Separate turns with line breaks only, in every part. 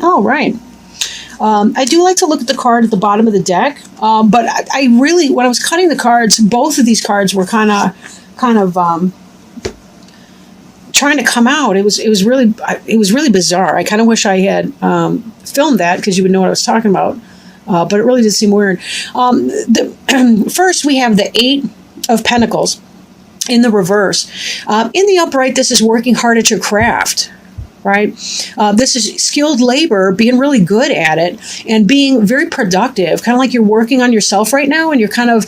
All right. I do like to look at the card at the bottom of the deck, but I really, when I was cutting the cards, both of these cards were kind of trying to come out. It was really bizarre. I kind of wish I had filmed that because you would know what I was talking about, but it really did seem weird. First, we have the Eight of Pentacles in the reverse. In the upright, this is working hard at your craft. Right? This is skilled labor, being really good at it and being very productive, kind of like you're working on yourself right now and you're kind of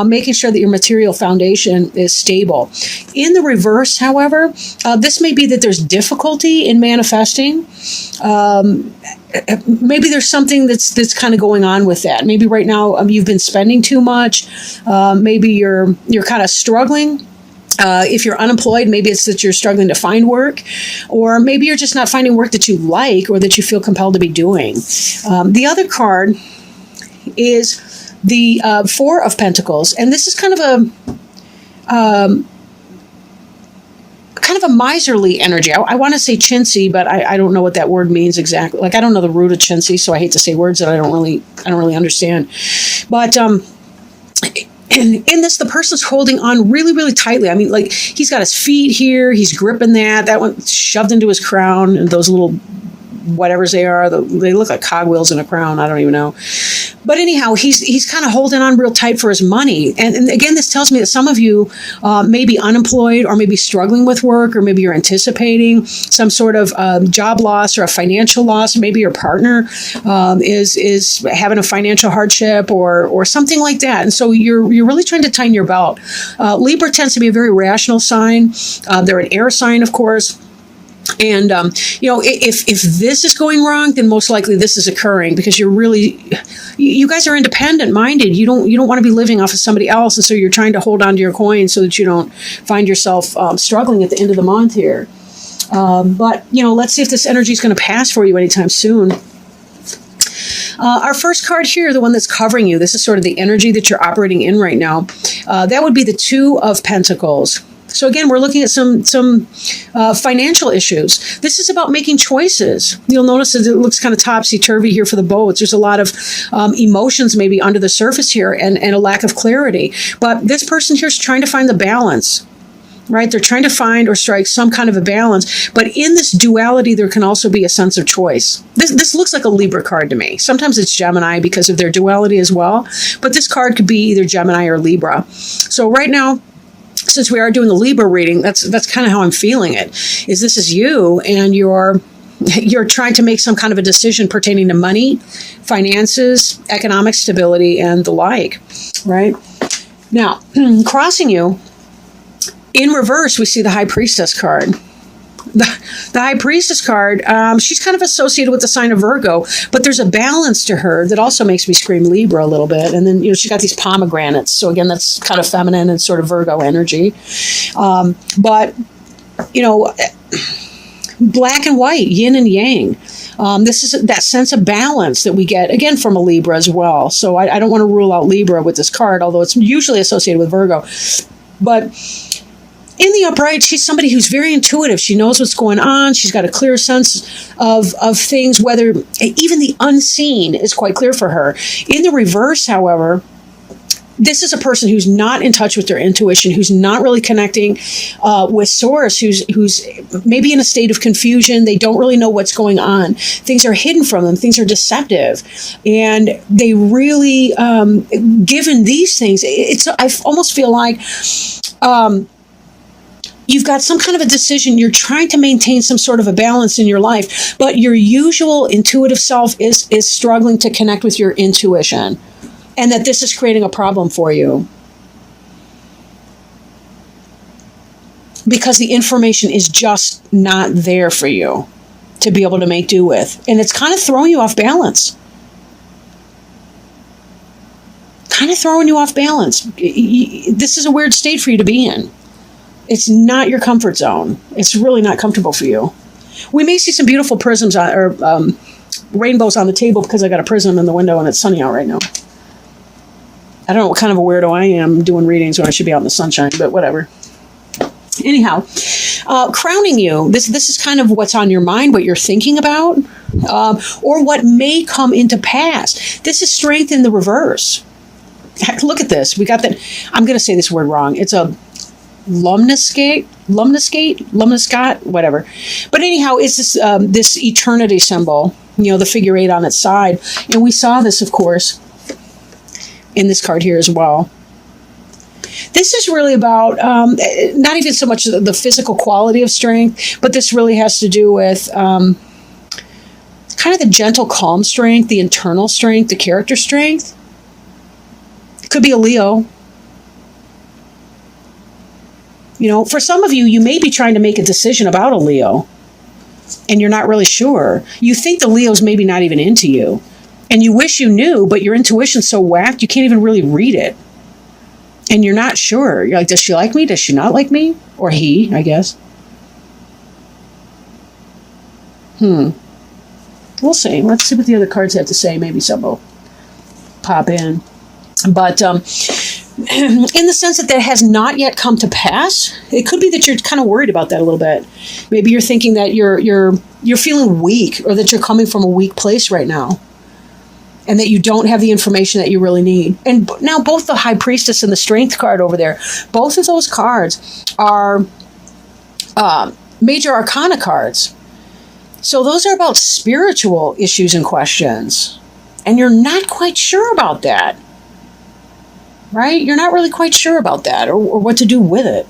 making sure that your material foundation is stable. In the reverse, however, this may be that there's difficulty in manifesting. Maybe there's something that's kind of going on with that. Maybe right now you've been spending too much. Maybe you're kind of struggling. If you're unemployed, maybe it's that you're struggling to find work, or maybe you're just not finding work that you like or that you feel compelled to be doing. The other card is the Four of Pentacles, and this is kind of a miserly energy. I want to say chintzy, but I don't know what that word means exactly. Like, I don't know the root of chintzy, so I hate to say words that I don't really understand. But in this, the person's holding on really, really tightly. I mean, like, he's got his feet here. He's gripping that one shoved into his crown, and those little whatevers they are. They look like cogwheels in a crown. I don't even know. But anyhow, he's kind of holding on real tight for his money. And again, this tells me that some of you may be unemployed or maybe struggling with work, or maybe you're anticipating some sort of job loss or a financial loss. Maybe your partner is having a financial hardship or something like that. And so you're really trying to tighten your belt. Libra tends to be a very rational sign. They're an air sign, of course. And, if this is going wrong, then most likely this is occurring because you guys are independent minded. You don't want to be living off of somebody else. And so you're trying to hold on to your coin so that you don't find yourself struggling at the end of the month here. But let's see if this energy is going to pass for you anytime soon. Our first card here, the one that's covering you, this is sort of the energy that you're operating in right now. That would be the Two of Pentacles. So again, we're looking at some financial issues. This is about making choices. You'll notice that it looks kind of topsy-turvy here for the boats. There's a lot of emotions maybe under the surface here and a lack of clarity. But this person here is trying to find the balance, right? They're trying to find or strike some kind of a balance. But in this duality, there can also be a sense of choice. This looks like a Libra card to me. Sometimes it's Gemini because of their duality as well. But this card could be either Gemini or Libra. So right now, since we are doing the Libra reading, that's kind of how I'm feeling it. This is you, and you're trying to make some kind of a decision pertaining to money, finances, economic stability, and the like, right? Now, crossing you, in reverse, we see the High Priestess card. The High Priestess card, she's kind of associated with the sign of Virgo, but there's a balance to her that also makes me scream Libra a little bit. And then, she's got these pomegranates. So again, that's kind of feminine and sort of Virgo energy. But black and white, yin and yang. This is that sense of balance that we get, again, from a Libra as well. So I don't want to rule out Libra with this card, although it's usually associated with Virgo. But in the upright, she's somebody who's very intuitive. She knows what's going on. She's got a clear sense of things, whether even the unseen is quite clear for her. In the reverse, however, this is a person who's not in touch with their intuition, who's not really connecting with source, who's maybe in a state of confusion. They don't really know what's going on. Things are hidden from them. Things are deceptive. And they really, given these things, I almost feel like you've got some kind of a decision. You're trying to maintain some sort of a balance in your life, but your usual intuitive self is struggling to connect with your intuition, and that this is creating a problem for you because the information is just not there for you to be able to make do with. And it's kind of throwing you off balance. This is a weird state for you to be in. It's not your comfort zone. It's really not comfortable for you. We may see some beautiful prisms or rainbows on the table because I got a prism in the window and it's sunny out right now. I don't know what kind of a weirdo I am doing readings when I should be out in the sunshine, but whatever. Anyhow, crowning you, this is kind of what's on your mind, what you're thinking about, or what may come into pass. This is strength in the reverse. Look at this. We got that. I'm going to say this word wrong. It's a lumnoscate, whatever. But anyhow, it's this this eternity symbol, the figure 8 on its side. And we saw this, of course, in this card here as well. This is really about not even so much the physical quality of strength, but this really has to do with kind of the gentle, calm strength, the internal strength, the character strength. It could be a Leo. For some of you, you may be trying to make a decision about a Leo, and you're not really sure. You think the Leo's maybe not even into you, and you wish you knew, but your intuition's so whacked, you can't even really read it. And you're not sure. You're like, does she like me? Does she not like me? Or he, I guess. We'll see. Let's see what the other cards have to say. Maybe some will pop in. But in the sense that has not yet come to pass, it could be that you're kind of worried about that a little bit. Maybe you're thinking that you're feeling weak, or that you're coming from a weak place right now, and that you don't have the information that you really need. And now both the High Priestess and the Strength card over there, both of those cards are major arcana cards. So those are about spiritual issues and questions. And you're not quite sure about that. Right? You're not really quite sure about that, or what to do with it.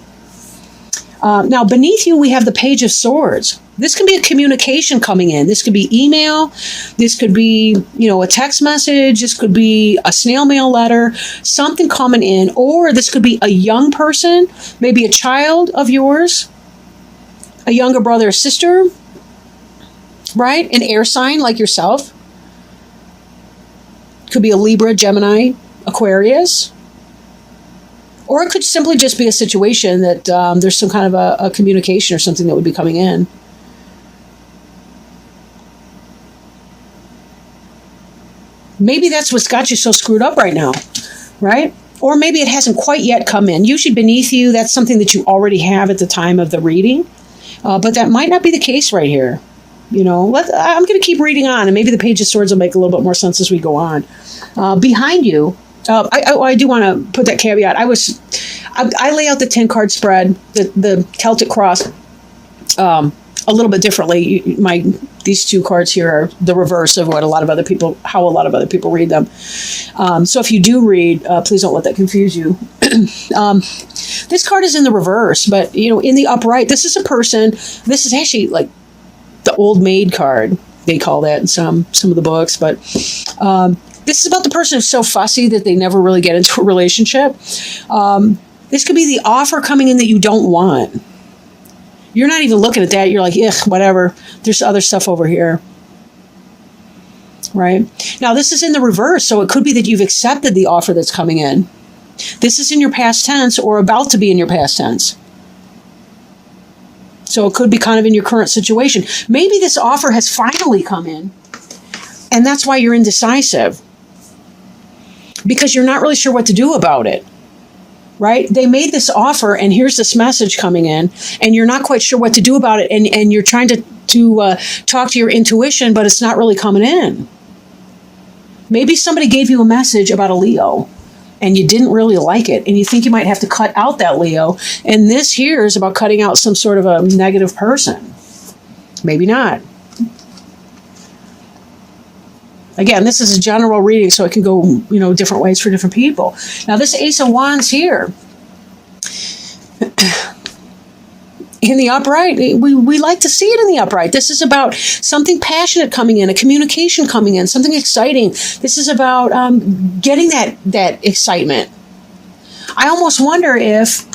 Now, beneath you, we have the Page of Swords. This can be a communication coming in. This could be email. This could be, a text message. This could be a snail mail letter, something coming in. Or this could be a young person, maybe a child of yours, a younger brother or sister, right? An air sign like yourself. Could be a Libra, Gemini, Aquarius. Or it could simply just be a situation that there's some kind of a communication or something that would be coming in. Maybe that's what's got you so screwed up right now, right? Or maybe it hasn't quite yet come in. Usually beneath you, that's something that you already have at the time of the reading. But that might not be the case right here. I'm going to keep reading on, and maybe the Page of Swords will make a little bit more sense as we go on. Behind you, I do want to put that caveat. I lay out the 10-card spread, the Celtic cross, a little bit differently. These two cards here are the reverse of how a lot of other people read them. So if you do read, please don't let that confuse you. This card is in the reverse, but in the upright, this is a person. This is actually like the old maid card. They call that in some of the books, but this is about the person who's so fussy that they never really get into a relationship. This could be the offer coming in that you don't want. You're not even looking at that. You're like, ugh, whatever. There's other stuff over here. Right? Now, this is in the reverse, so it could be that you've accepted the offer that's coming in. This is in your past tense or about to be in your past tense. So it could be kind of in your current situation. Maybe this offer has finally come in, and that's why you're indecisive. Because you're not really sure what to do about it. Right? They made this offer, and here's this message coming in, and you're not quite sure what to do about it, and you're trying to talk to your intuition, but it's not really coming in. Maybe somebody gave you a message about a Leo, and you didn't really like it, and you think you might have to cut out that Leo, and this here is about cutting out some sort of a negative person. Maybe not. Again, this is a general reading, so it can go, different ways for different people. Now, this Ace of Wands here, in the upright, we like to see it in the upright. This is about something passionate coming in, a communication coming in, something exciting. This is about getting that excitement. I almost wonder if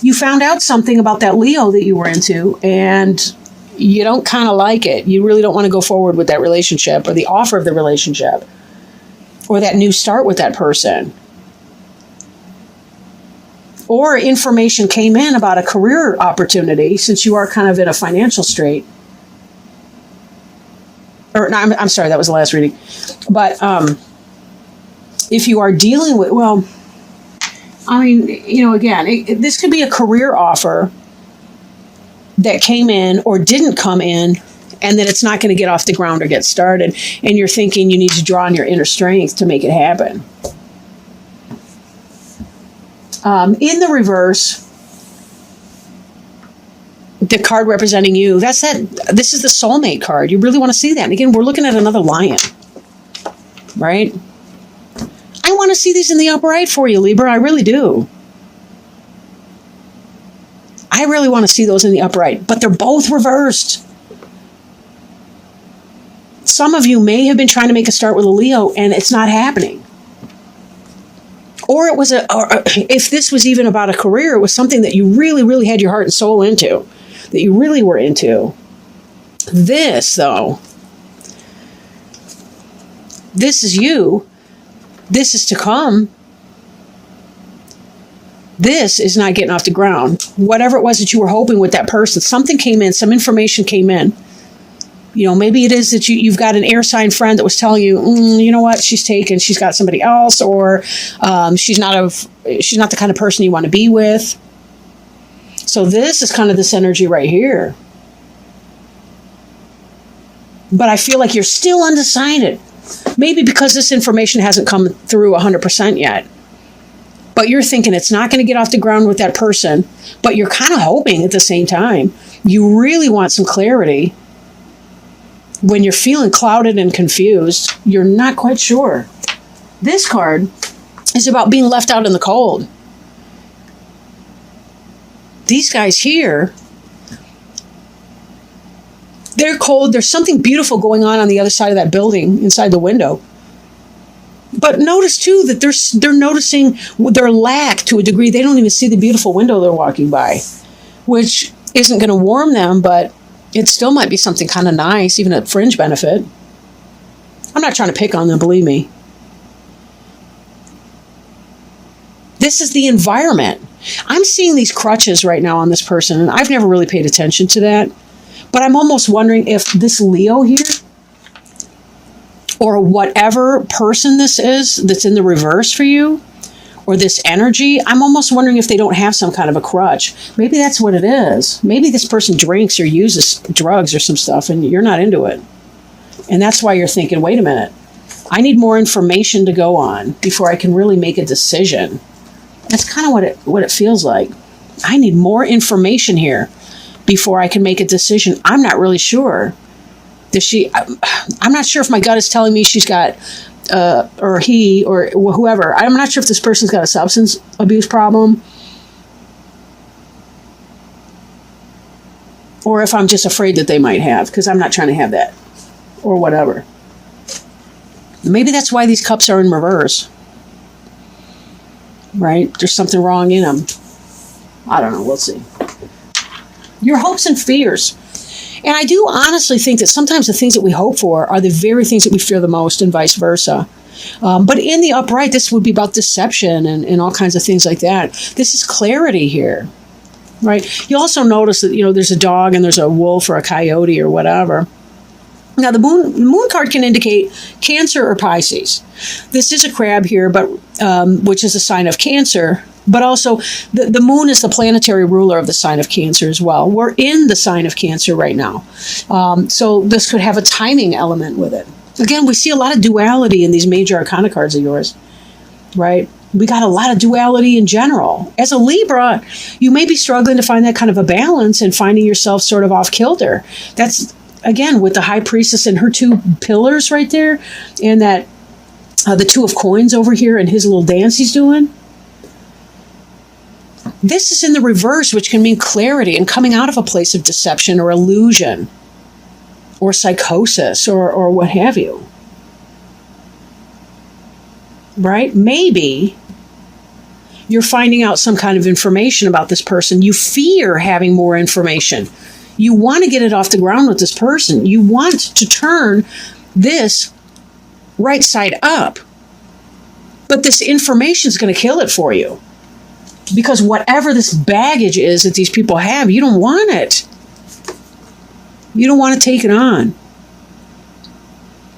you found out something about that Leo that you were into, and you don't kind of like it. You really don't want to go forward with that relationship or the offer of the relationship or that new start with that person. Or information came in about a career opportunity, since you are kind of in a financial strait. Or no, I'm sorry, that was the last reading. But if you are dealing with, I mean, again, this could be a career offer that came in or didn't come in, and then it's not going to get off the ground or get started. And you're thinking you need to draw on your inner strength to make it happen. In the reverse, the card representing you, this is the soulmate card. You really want to see that. And again, we're looking at another lion, right? I want to see these in the upright for you, Libra. I really do. I really want to see those in the upright, but they're both reversed. Some of you may have been trying to make a start with a Leo and it's not happening. Or if this was even about a career, it was something that you really, really had your heart and soul into, that you really were into. This, though, this is you. This is to come. This is not getting off the ground. Whatever it was that you were hoping with that person, something came in, some information came in. Maybe it is that you've got an air sign friend that was telling you, you know what, she's taken, she's got somebody else, or she's not the kind of person you want to be with. So this is kind of this energy right here. But I feel like you're still undecided. Maybe because this information hasn't come through 100% yet. But you're thinking it's not going to get off the ground with that person, but you're kind of hoping at the same time. You really want some clarity. When you're feeling clouded and confused, you're not quite sure. This card is about being left out in the cold. These guys here, they're cold. There's something beautiful going on the other side of that building, inside the window. But notice, too, that they're noticing their lack to a degree. They don't even see the beautiful window they're walking by, which isn't going to warm them, but it still might be something kind of nice, even a fringe benefit. I'm not trying to pick on them, believe me. This is the environment. I'm seeing these crutches right now on this person, and I've never really paid attention to that. But I'm almost wondering if this Leo here, or whatever person this is that's in the reverse for you, or this energy, I'm almost wondering if they don't have some kind of a crutch. Maybe that's what it is. Maybe this person drinks or uses drugs or some stuff and you're not into it. And that's why you're thinking, wait a minute, I need more information to go on before I can really make a decision. That's kind of what it feels like. I need more information here before I can make a decision. I'm not really sure. I'm not sure if my gut is telling me she's got or he or whoever. I'm not sure if this person's got a substance abuse problem, or if I'm just afraid that they might have, because I'm not trying to have that, or whatever. Maybe that's why these cups are in reverse, right? There's something wrong in them. I don't know. We'll see. Your hopes and fears. And I do honestly think that sometimes the things that we hope for are the very things that we fear the most, and vice versa. But in the upright, this would be about deception and all kinds of things like that. This is clarity here, right? You also notice that, there's a dog and there's a wolf or a coyote or whatever. Now, the moon card can indicate Cancer or Pisces. This is a crab here, but which is a sign of Cancer. But also, the moon is the planetary ruler of the sign of Cancer as well. We're in the sign of Cancer right now. So this could have a timing element with it. Again, we see a lot of duality in these major arcana cards of yours, right? We got a lot of duality in general. As a Libra, you may be struggling to find that kind of a balance and finding yourself sort of off kilter. That's, again, with the High Priestess and her two pillars right there, and that the Two of Coins over here and his little dance he's doing. This is in the reverse, which can mean clarity and coming out of a place of deception or illusion or psychosis or what have you. Right? Maybe you're finding out some kind of information about this person. You fear having more information. You want to get it off the ground with this person. You want to turn this right side up. But this information is going to kill it for you. Because whatever this baggage is that these people have, you don't want it. You don't want to take it on.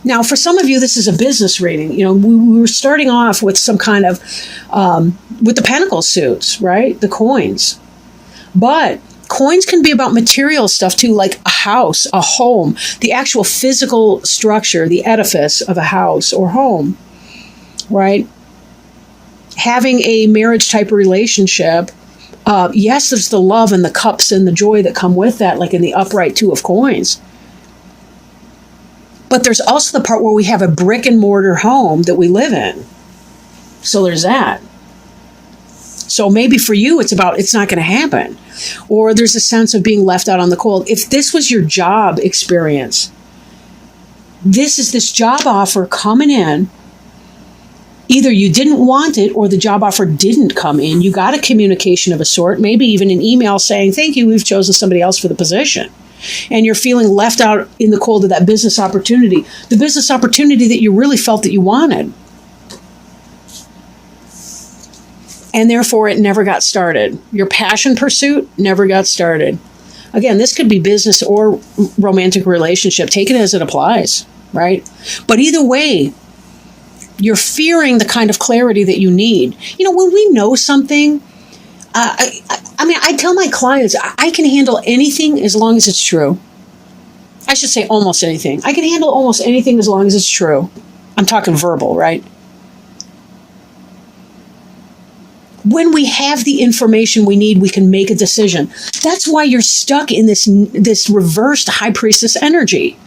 Now, for some of you, this is a business reading. We were starting off with some kind of with the pentacle suits, right? The coins. But coins can be about material stuff too, like a house, a home, the actual physical structure, the edifice of a house or home, right? Having a marriage type of relationship. Yes, there's the love and the cups and the joy that come with that, like in the upright two of coins. But there's also the part where we have a brick and mortar home that we live in. So there's that. So maybe for you, it's not going to happen. Or there's a sense of being left out on the cold. If this was your job experience, this is this job offer coming in. Either you didn't want it or the job offer didn't come in. You got a communication of a sort, maybe even an email saying, thank you, we've chosen somebody else for the position. And you're feeling left out in the cold of that business opportunity, the business opportunity that you really felt that you wanted. And therefore, it never got started. Your passion pursuit never got started. Again, this could be business or romantic relationship. Take it as it applies, right? But either way, you're fearing the kind of clarity that you need. You know, when we know something, I tell my clients, I can handle anything as long as it's true. I should say almost anything. I can handle almost anything as long as it's true. I'm talking verbal, right? When we have the information we need, we can make a decision. That's why you're stuck in this reversed high priestess energy.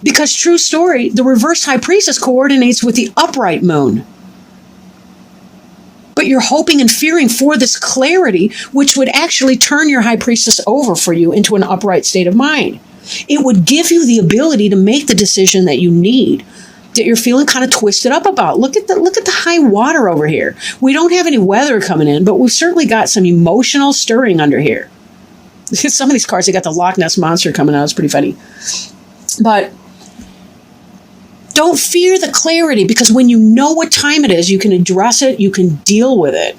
Because true story, the reversed high priestess coordinates with the upright moon. But you're hoping and fearing for this clarity, which would actually turn your high priestess over for you into an upright state of mind. It would give you the ability to make the decision that you need, that you're feeling kind of twisted up about. Look at the high water over here. We don't have any weather coming in, but we've certainly got some emotional stirring under here. Some of these cards, they got the Loch Ness Monster coming out. It's pretty funny. But don't fear the clarity, because when you know what time it is, you can address it, you can deal with it.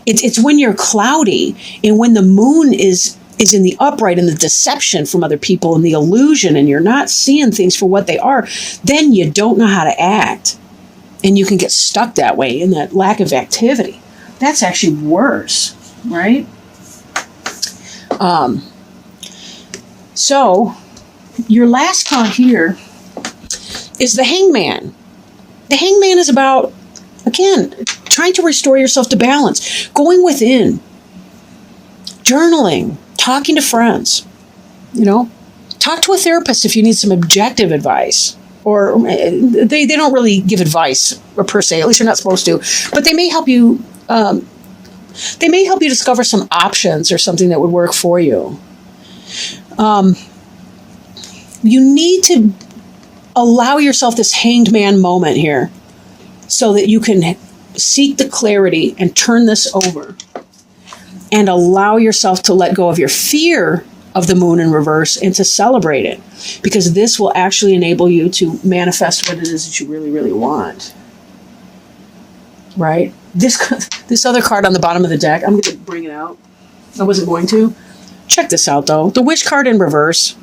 It's when you're cloudy and when the moon is in the upright and the deception from other people and the illusion, and you're not seeing things for what they are, then you don't know how to act. And you can get stuck that way in that lack of activity. That's actually worse, right? So your last card here is the Hangman. The Hangman is about, again, trying to restore yourself to balance, going within, journaling, talking to friends, talk to a therapist if you need some objective advice. Or they don't really give advice per se, at least you're not supposed to, but they may help you. They may help you discover some options or something that would work for you. You need to allow yourself this hanged man moment here so that you can seek the clarity and turn this over and allow yourself to let go of your fear of the moon in reverse and to celebrate it, because this will actually enable you to manifest what it is that you really, really want. Right? This other card on the bottom of the deck, I'm going to bring it out. I wasn't going to. Check this out, though. The Wish card in reverse.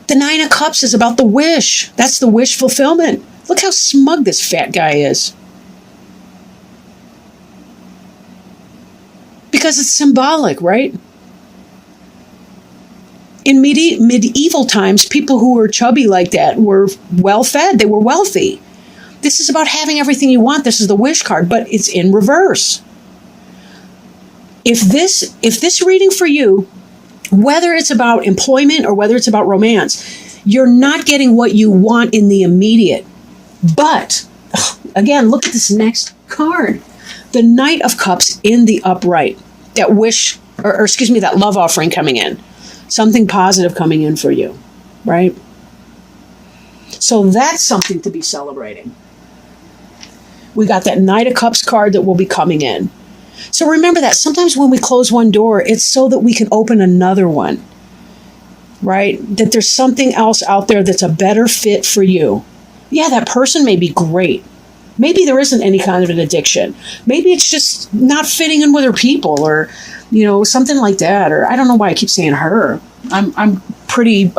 The Nine of Cups is about the wish. That's the wish fulfillment. Look how smug this fat guy is. Because it's symbolic, right? In medieval times, people who were chubby like that were well-fed. They were wealthy. This is about having everything you want. This is the wish card, but it's in reverse. If this reading for you, whether it's about employment or whether it's about romance, you're not getting what you want in the immediate. But, again, look at this next card. The Knight of Cups in the upright. That wish, or excuse me, that love offering coming in. Something positive coming in for you, right? So that's something to be celebrating. We got that Knight of Cups card that will be coming in. So remember that sometimes when we close one door, it's so that we can open another one, right? That there's something else out there that's a better fit for you. Yeah, that person may be great. Maybe there isn't any kind of an addiction. Maybe it's just not fitting in with her people, or, something like that. Or I don't know why I keep saying her. I'm pretty,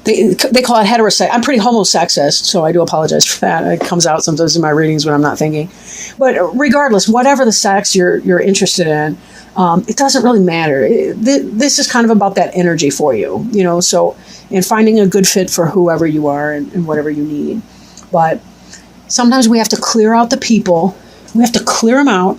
they call it heterosex. I'm pretty homosexist, so I do apologize for that. It comes out sometimes in my readings when I'm not thinking. But regardless, whatever the sex you're interested in, it doesn't really matter. This is kind of about that energy for you, so, and finding a good fit for whoever you are and whatever you need. But sometimes we have to clear out the people. We have to clear them out.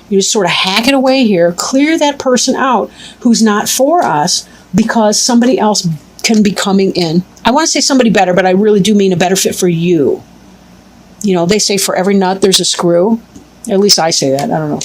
You just sort of hack it away here, clear that person out who's not for us, because somebody else can be coming in. I want to say somebody better, but I really do mean a better fit for you. They say for every nut, there's a screw. At least I say that. I don't know.